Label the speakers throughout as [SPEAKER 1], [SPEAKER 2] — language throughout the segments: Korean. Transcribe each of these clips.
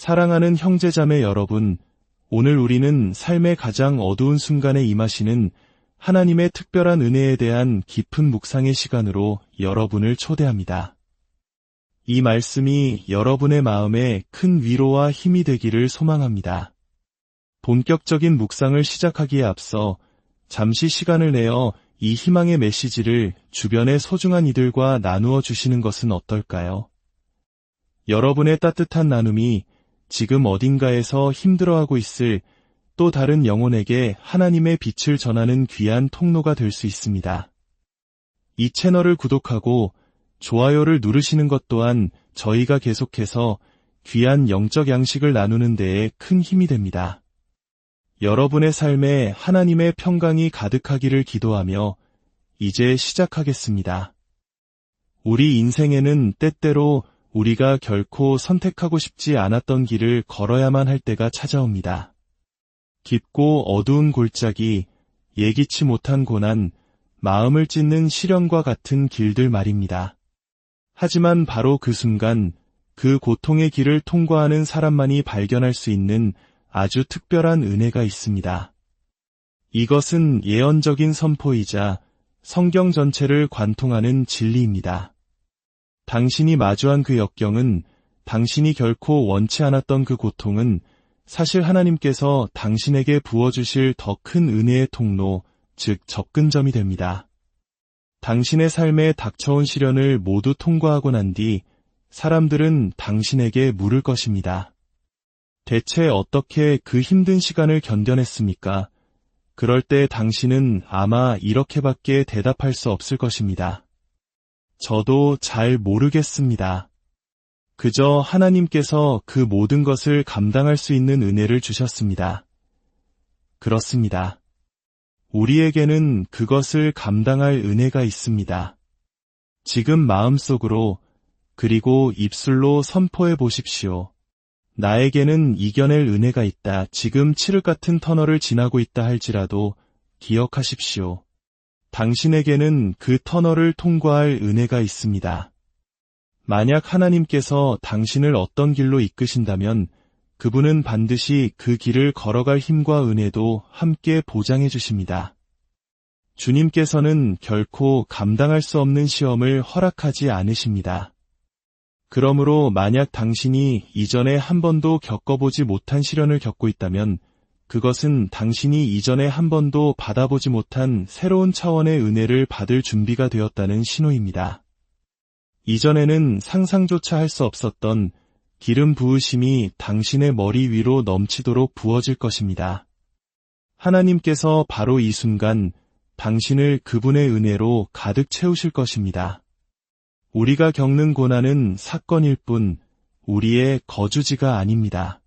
[SPEAKER 1] 사랑하는 형제자매 여러분, 오늘 우리는 삶의 가장 어두운 순간에 임하시는 하나님의 특별한 은혜에 대한 깊은 묵상의 시간으로 여러분을 초대합니다. 이 말씀이 여러분의 마음에 큰 위로와 힘이 되기를 소망합니다. 본격적인 묵상을 시작하기에 앞서 잠시 시간을 내어 이 희망의 메시지를 주변의 소중한 이들과 나누어 주시는 것은 어떨까요? 여러분의 따뜻한 나눔이 지금 어딘가에서 힘들어하고 있을 또 다른 영혼에게 하나님의 빛을 전하는 귀한 통로가 될 수 있습니다. 이 채널을 구독하고 좋아요를 누르시는 것 또한 저희가 계속해서 귀한 영적 양식을 나누는 데에 큰 힘이 됩니다. 여러분의 삶에 하나님의 평강이 가득하기를 기도하며 이제 시작하겠습니다. 우리 인생에는 때때로 우리가 결코 선택하고 싶지 않았던 길을 걸어야만 할 때가 찾아옵니다. 깊고 어두운 골짜기, 예기치 못한 고난, 마음을 찢는 시련과 같은 길들 말입니다. 하지만 바로 그 순간, 그 고통의 길을 통과하는 사람만이 발견할 수 있는 아주 특별한 은혜가 있습니다. 이것은 예언적인 선포이자 성경 전체를 관통하는 진리입니다. 당신이 마주한 그 역경은, 당신이 결코 원치 않았던 그 고통은 사실 하나님께서 당신에게 부어주실 더 큰 은혜의 통로, 즉 접근점이 됩니다. 당신의 삶에 닥쳐온 시련을 모두 통과하고 난 뒤 사람들은 당신에게 물을 것입니다. 대체 어떻게 그 힘든 시간을 견뎌냈습니까? 그럴 때 당신은 아마 이렇게밖에 대답할 수 없을 것입니다. 저도 잘 모르겠습니다. 그저 하나님께서 그 모든 것을 감당할 수 있는 은혜를 주셨습니다. 그렇습니다. 우리에게는 그것을 감당할 은혜가 있습니다. 지금 마음속으로 그리고 입술로 선포해 보십시오. 나에게는 이겨낼 은혜가 있다. 지금 칠흑 같은 터널을 지나고 있다 할지라도 기억하십시오. 당신에게는 그 터널을 통과할 은혜가 있습니다. 만약 하나님께서 당신을 어떤 길로 이끄신다면 그분은 반드시 그 길을 걸어갈 힘과 은혜도 함께 보장해 주십니다. 주님께서는 결코 감당할 수 없는 시험을 허락하지 않으십니다. 그러므로 만약 당신이 이전에 한 번도 겪어보지 못한 시련을 겪고 있다면 그것은 당신이 이전에 한 번도 받아보지 못한 새로운 차원의 은혜를 받을 준비가 되었다는 신호입니다. 이전에는 상상조차 할 수 없었던 기름 부으심이 당신의 머리 위로 넘치도록 부어질 것입니다. 하나님께서 바로 이 순간 당신을 그분의 은혜로 가득 채우실 것입니다. 우리가 겪는 고난은 사건일 뿐 우리의 거주지가 아닙니다.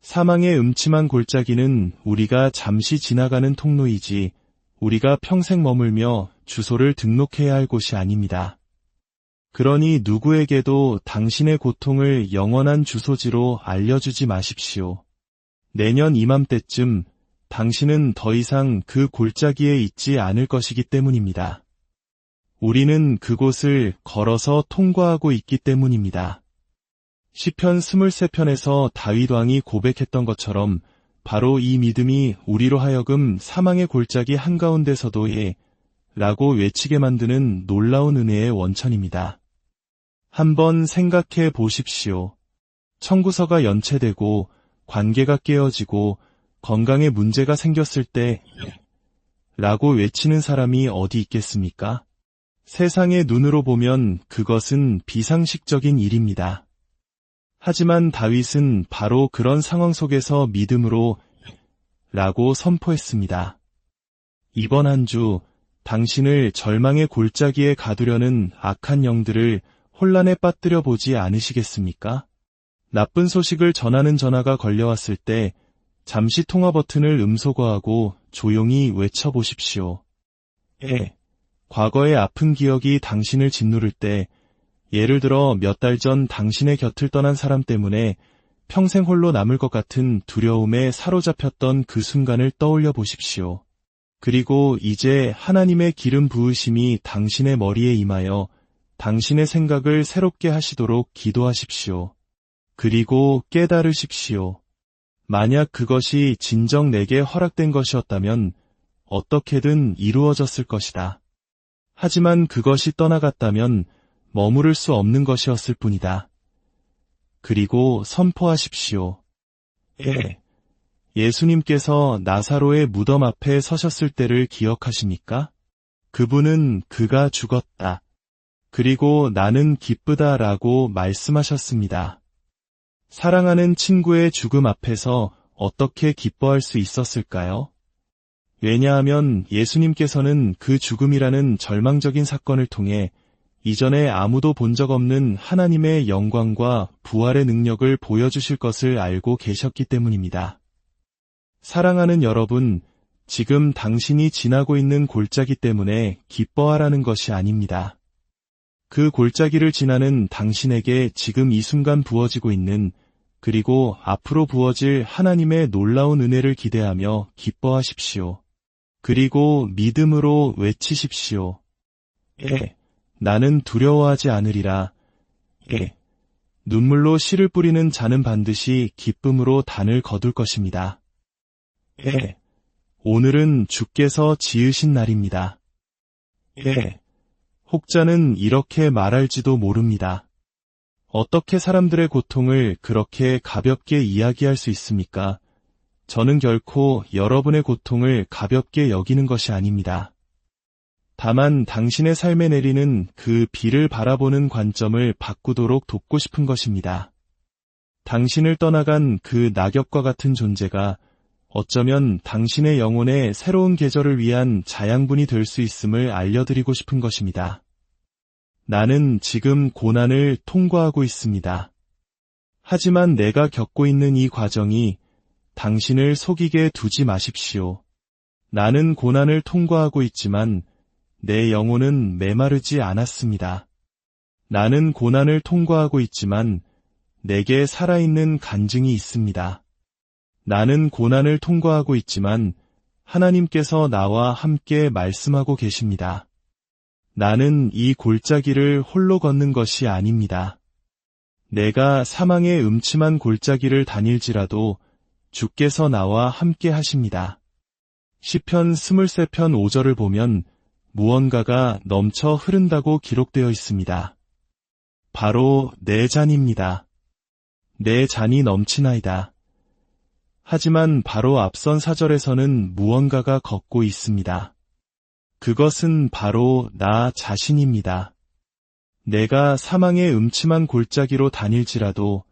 [SPEAKER 1] 사망의 음침한 골짜기는 우리가 잠시 지나가는 통로이지 우리가 평생 머물며 주소를 등록해야 할 곳이 아닙니다. 그러니 누구에게도 당신의 고통을 영원한 주소지로 알려주지 마십시오. 내년 이맘때쯤 당신은 더 이상 그 골짜기에 있지 않을 것이기 때문입니다. 우리는 그곳을 걸어서 통과하고 있기 때문입니다. 시편 23편에서 다윗 왕이 고백했던 것처럼 바로 이 믿음이 우리로 하여금 사망의 골짜기 한가운데서도 라고 외치게 만드는 놀라운 은혜의 원천입니다. 한번 생각해 보십시오. 청구서가 연체되고 관계가 깨어지고 건강에 문제가 생겼을 때 라고 외치는 사람이 어디 있겠습니까? 세상의 눈으로 보면 그것은 비상식적인 일입니다. 하지만 다윗은 바로 그런 상황 속에서 믿음으로 라고 선포했습니다. 이번 한 주 당신을 절망의 골짜기에 가두려는 악한 영들을 혼란에 빠뜨려 보지 않으시겠습니까? 나쁜 소식을 전하는 전화가 걸려왔을 때 잠시 통화 버튼을 음소거하고 조용히 외쳐보십시오. 과거의 아픈 기억이 당신을 짓누를 때, 예를 들어 몇 달 전 당신의 곁을 떠난 사람 때문에 평생 홀로 남을 것 같은 두려움에 사로잡혔던 그 순간을 떠올려 보십시오. 그리고 이제 하나님의 기름 부으심이 당신의 머리에 임하여 당신의 생각을 새롭게 하시도록 기도하십시오. 그리고 깨달으십시오. 만약 그것이 진정 내게 허락된 것이었다면 어떻게든 이루어졌을 것이다. 하지만 그것이 떠나갔다면 머무를 수 없는 것이었을 뿐이다. 그리고 선포하십시오. 예수님께서 나사로의 무덤 앞에 서셨을 때를 기억하십니까? 그분은 그가 죽었다. 그리고 나는 기쁘다 라고 말씀하셨습니다. 사랑하는 친구의 죽음 앞에서 어떻게 기뻐할 수 있었을까요? 왜냐하면 예수님께서는 그 죽음이라는 절망적인 사건을 통해 이전에 아무도 본 적 없는 하나님의 영광과 부활의 능력을 보여주실 것을 알고 계셨기 때문입니다. 사랑하는 여러분, 지금 당신이 지나고 있는 골짜기 때문에 기뻐하라는 것이 아닙니다. 그 골짜기를 지나는 당신에게 지금 이 순간 부어지고 있는 그리고 앞으로 부어질 하나님의 놀라운 은혜를 기대하며 기뻐하십시오. 그리고 믿음으로 외치십시오. 나는 두려워하지 않으리라. 눈물로 씨를 뿌리는 자는 반드시 기쁨으로 단을 거둘 것입니다. 오늘은 주께서 지으신 날입니다. 혹자는 이렇게 말할지도 모릅니다. 어떻게 사람들의 고통을 그렇게 가볍게 이야기할 수 있습니까? 저는 결코 여러분의 고통을 가볍게 여기는 것이 아닙니다. 다만 당신의 삶에 내리는 그 비를 바라보는 관점을 바꾸도록 돕고 싶은 것입니다. 당신을 떠나간 그 낙엽과 같은 존재가 어쩌면 당신의 영혼의 새로운 계절을 위한 자양분이 될 수 있음을 알려드리고 싶은 것입니다. 나는 지금 고난을 통과하고 있습니다. 하지만 내가 겪고 있는 이 과정이 당신을 속이게 두지 마십시오. 나는 고난을 통과하고 있지만 내 영혼은 메마르지 않았습니다. 나는 고난을 통과하고 있지만 내게 살아있는 간증이 있습니다. 나는 고난을 통과하고 있지만 하나님께서 나와 함께 말씀하고 계십니다. 나는 이 골짜기를 홀로 걷는 것이 아닙니다. 내가 사망의 음침한 골짜기를 다닐지라도 주께서 나와 함께 하십니다. 시편 23편 5절을 보면 무언가가 넘쳐 흐른다고 기록되어 있습니다. 바로 내 잔입니다. 내 잔이 넘치나이다. 하지만 바로 앞선 사절에서는 무언가가 걷고 있습니다. 그것은 바로 나 자신입니다. 내가 사망의 음침한 골짜기로 다닐지라도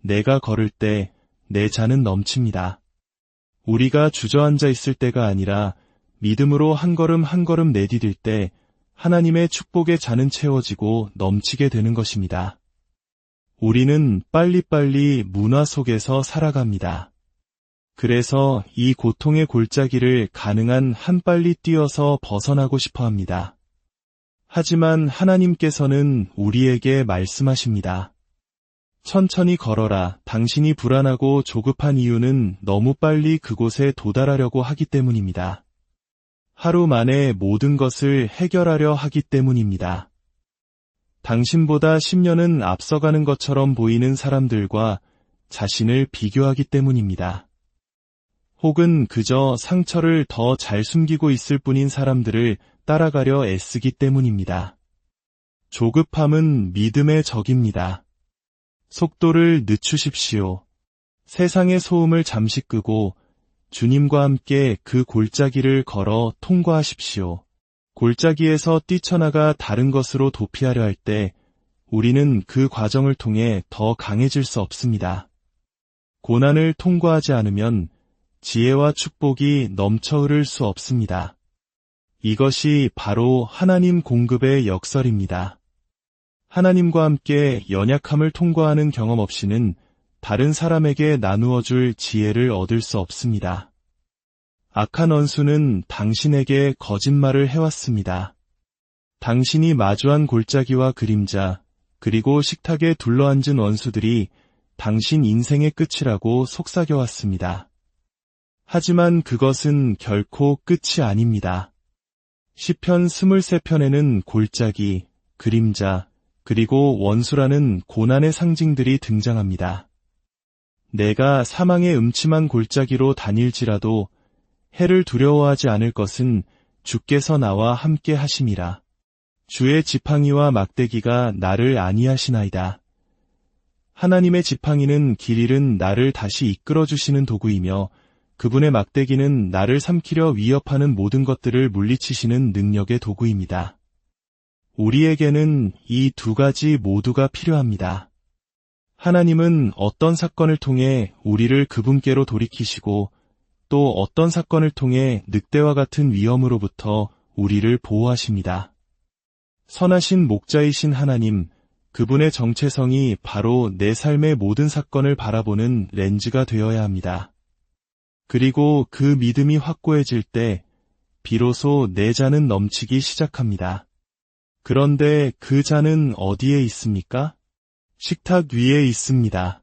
[SPEAKER 1] 내가 걸을 때 내 잔은 넘칩니다. 우리가 주저앉아 있을 때가 아니라 믿음으로 한 걸음 한 걸음 내디딜 때 하나님의 축복의 잔은 채워지고 넘치게 되는 것입니다. 우리는 빨리빨리 문화 속에서 살아갑니다. 그래서 이 고통의 골짜기를 가능한 한 빨리 뛰어서 벗어나고 싶어 합니다. 하지만 하나님께서는 우리에게 말씀하십니다. 천천히 걸어라. 당신이 불안하고 조급한 이유는 너무 빨리 그곳에 도달하려고 하기 때문입니다. 하루 만에 모든 것을 해결하려 하기 때문입니다. 당신보다 10년은 앞서가는 것처럼 보이는 사람들과 자신을 비교하기 때문입니다. 혹은 그저 상처를 더 잘 숨기고 있을 뿐인 사람들을 따라가려 애쓰기 때문입니다. 조급함은 믿음의 적입니다. 속도를 늦추십시오. 세상의 소음을 잠시 끄고 주님과 함께 그 골짜기를 걸어 통과하십시오. 골짜기에서 뛰쳐나가 다른 것으로 도피하려 할 때 우리는 그 과정을 통해 더 강해질 수 없습니다. 고난을 통과하지 않으면 지혜와 축복이 넘쳐 흐를 수 없습니다. 이것이 바로 하나님 공급의 역설입니다. 하나님과 함께 연약함을 통과하는 경험 없이는 다른 사람에게 나누어 줄 지혜를 얻을 수 없습니다. 악한 원수는 당신에게 거짓말을 해왔습니다. 당신이 마주한 골짜기와 그림자, 그리고 식탁에 둘러앉은 원수들이 당신 인생의 끝이라고 속삭여왔습니다. 하지만 그것은 결코 끝이 아닙니다. 시편 23편에는 골짜기, 그림자, 그리고 원수라는 고난의 상징들이 등장합니다. 내가 사망의 음침한 골짜기로 다닐지라도 해를 두려워하지 않을 것은 주께서 나와 함께 하심이라. 주의 지팡이와 막대기가 나를 안위하시나이다. 하나님의 지팡이는 길 잃은 나를 다시 이끌어주시는 도구이며 그분의 막대기는 나를 삼키려 위협하는 모든 것들을 물리치시는 능력의 도구입니다. 우리에게는 이 두 가지 모두가 필요합니다. 하나님은 어떤 사건을 통해 우리를 그분께로 돌이키시고 또 어떤 사건을 통해 늑대와 같은 위험으로부터 우리를 보호하십니다. 선하신 목자이신 하나님, 그분의 정체성이 바로 내 삶의 모든 사건을 바라보는 렌즈가 되어야 합니다. 그리고 그 믿음이 확고해질 때 비로소 내 잔은 넘치기 시작합니다. 그런데 그 잔은 어디에 있습니까? 식탁 위에 있습니다.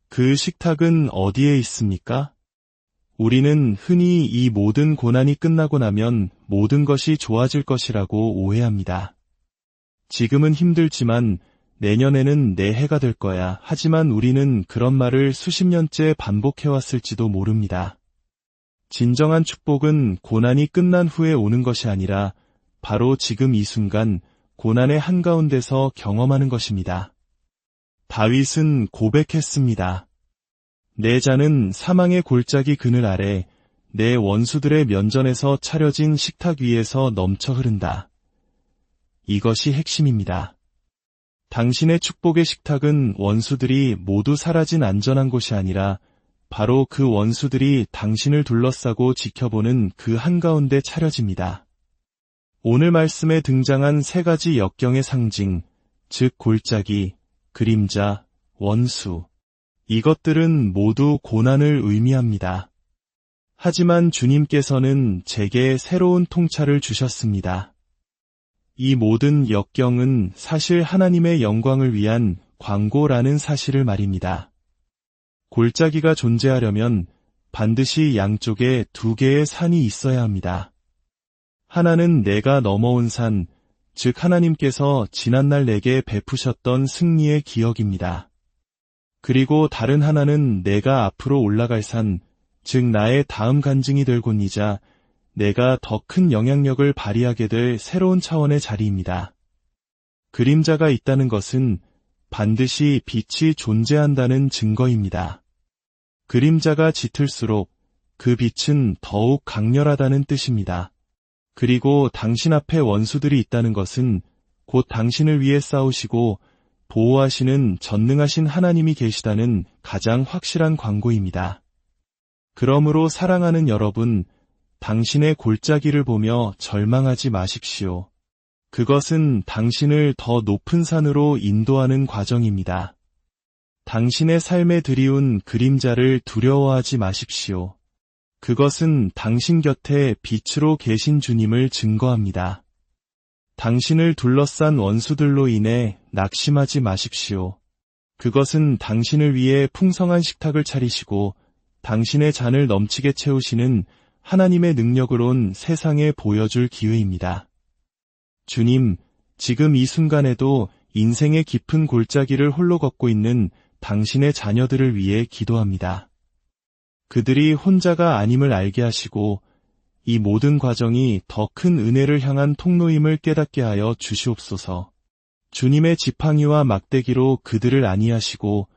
[SPEAKER 1] 그 식탁은 어디에 있습니까? 우리는 흔히 이 모든 고난이 끝나고 나면 모든 것이 좋아질 것이라고 오해합니다. 지금은 힘들지만 내년에는 내 해가 될 거야. 하지만 우리는 그런 말을 수십 년째 반복해왔을지도 모릅니다. 진정한 축복은 고난이 끝난 후에 오는 것이 아니라 바로 지금 이 순간 고난의 한가운데서 경험하는 것입니다. 다윗은 고백했습니다. 내 잔은 사망의 골짜기 그늘 아래 내 원수들의 면전에서 차려진 식탁 위에서 넘쳐 흐른다. 이것이 핵심입니다. 당신의 축복의 식탁은 원수들이 모두 사라진 안전한 곳이 아니라 바로 그 원수들이 당신을 둘러싸고 지켜보는 그 한가운데 차려집니다. 오늘 말씀에 등장한 세 가지 역경의 상징, 즉 골짜기, 그림자, 원수. 이것들은 모두 고난을 의미합니다. 하지만 주님께서는 제게 새로운 통찰을 주셨습니다. 이 모든 역경은 사실 하나님의 영광을 위한 광고라는 사실을 말입니다. 골짜기가 존재하려면 반드시 양쪽에 두 개의 산이 있어야 합니다. 하나는 내가 넘어온 산, 즉 하나님께서 지난날 내게 베푸셨던 승리의 기억입니다. 그리고 다른 하나는 내가 앞으로 올라갈 산, 즉 나의 다음 간증이 될 곳이자 내가 더 큰 영향력을 발휘하게 될 새로운 차원의 자리입니다. 그림자가 있다는 것은 반드시 빛이 존재한다는 증거입니다. 그림자가 짙을수록 그 빛은 더욱 강렬하다는 뜻입니다. 그리고 당신 앞에 원수들이 있다는 것은 곧 당신을 위해 싸우시고 보호하시는 전능하신 하나님이 계시다는 가장 확실한 광고입니다. 그러므로 사랑하는 여러분, 당신의 골짜기를 보며 절망하지 마십시오. 그것은 당신을 더 높은 산으로 인도하는 과정입니다. 당신의 삶에 드리운 그림자를 두려워하지 마십시오. 그것은 당신 곁에 빛으로 계신 주님을 증거합니다. 당신을 둘러싼 원수들로 인해 낙심하지 마십시오. 그것은 당신을 위해 풍성한 식탁을 차리시고 당신의 잔을 넘치게 채우시는 하나님의 능력으론 세상에 보여줄 기회입니다. 주님, 지금 이 순간에도 인생의 깊은 골짜기를 홀로 걷고 있는 당신의 자녀들을 위해 기도합니다. 그들이 혼자가 아님을 알게 하시고 이 모든 과정이 더 큰 은혜를 향한 통로임을 깨닫게 하여 주시옵소서. 주님의 지팡이와 막대기로 그들을 안위하시고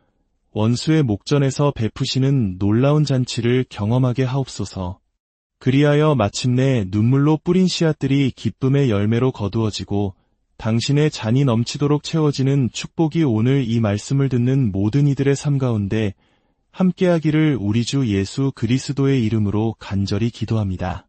[SPEAKER 1] 원수의 목전에서 베푸시는 놀라운 잔치를 경험하게 하옵소서. 그리하여 마침내 눈물로 뿌린 씨앗들이 기쁨의 열매로 거두어지고 당신의 잔이 넘치도록 채워지는 축복이 오늘 이 말씀을 듣는 모든 이들의 삶 가운데 함께하기를 우리 주 예수 그리스도의 이름으로 간절히 기도합니다.